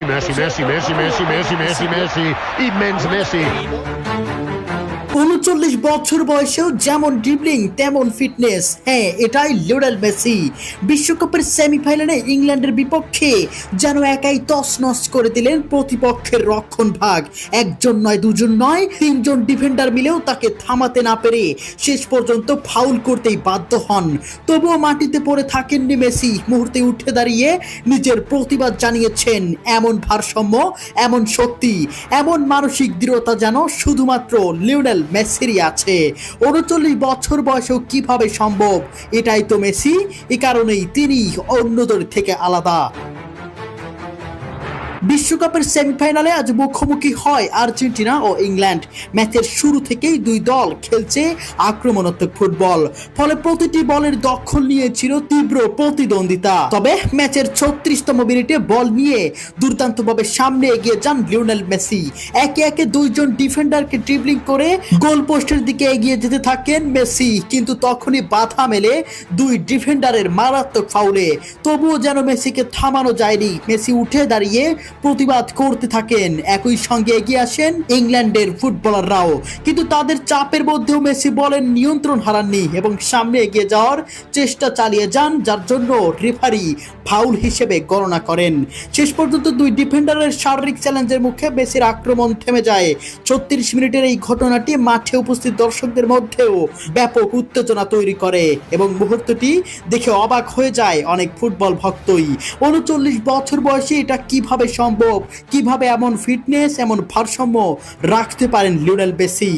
Messi, Messi, Messi, Messi, Messi, Messi, Messi, immens Messi. ৩৯ বছর বয়সেও যেমন ড্রিবলিং তেমন ফিটনেস, হ্যাঁ এটাই লিওনেল মেসি। বিশ্বকাপের সেমিফাইনালে ইংল্যান্ডের বিপক্ষে যেন একাই তছনছ করে দিলেন প্রতিপক্ষের রক্ষণ ভাগ। একজন নয়, দুজন নয়, তিনজন ডিফেন্ডার মিলেও তাকে থামাতে না পেরে শেষ পর্যন্ত ফাউল করতেই বাধ্য হন। তবুও মাটিতে পড়ে থাকেননি মেসি, মুহূর্তে উঠে দাঁড়িয়ে নিজের প্রতিবাদ জানিয়েছেন। এমন ভারসাম্য, এমন শক্তি, এমন মানসিক দৃঢ়তা যেন শুধুমাত্র লিওনেল মেসিরই আছে। ৩৯ বছর বয়সেও কিভাবে সম্ভব? এটাই তো মেসি, এ কারণেই তিনি অন্যদের থেকে আলাদা। বিশ্বকাপের সেমিফাইনালে আজ মুখোমুখি হয় আর্জেন্টিনা ও ইংল্যান্ড। ম্যাচের শুরু থেকেই দুই দল খেলছে আক্রমণাত্মক ফুটবল, ফলে প্রতিটি বলের দখল নিয়েছিল তীব্র প্রতিদ্বন্দ্বিতা। তবে ম্যাচের ৩৬তম মিনিটে বল নিয়ে দুর্দান্তভাবে সামনে এগিয়ে যান লিওনেল মেসি। একে একে দুইজন ডিফেন্ডারকে ড্রিবলিং করে গোল পোস্টের দিকে এগিয়ে যেতে থাকেন মেসি, কিন্তু তখনই বাধা মেলে দুই ডিফেন্ডারের মারাত্মক ফাউলে। তবুও যেন মেসিকে থামানো যায়নি। মেসি উঠে দাঁড়িয়ে প্রতিবাদ করতে থাকেন। একই সঙ্গে এগিয়ে আসেন ইংল্যান্ডের ফুটবলাররাও, কিন্তু তাদের চাপের মধ্যেও মেসি বলের নিয়ন্ত্রণ হারাননি এবং সামনে এগিয়ে যাওয়ার চেষ্টা চালিয়ে যান, যার জন্য রেফারি ফাউল হিসেবে গণনা করেন। শেষ পর্যন্ত দুই ডিফেন্ডারের শারীরিক চ্যালেঞ্জের মুখে মেসির আক্রমণ থেমে যায়। ৩৬ মিনিটের এই ঘটনাটি মাঠে উপস্থিত দর্শকদের মধ্যেও ব্যাপক উত্তেজনা তৈরি করে এবং মুহূর্তটি দেখে অবাক হয়ে যায় অনেক ফুটবল ভক্তই। ৩৯ বছর বয়সে এটা কিভাবে সম্ভব? কিভাবে এমন ফিটনেস, এমন ভারসাম্য রাখতে পারেন লিওনেল মেসি?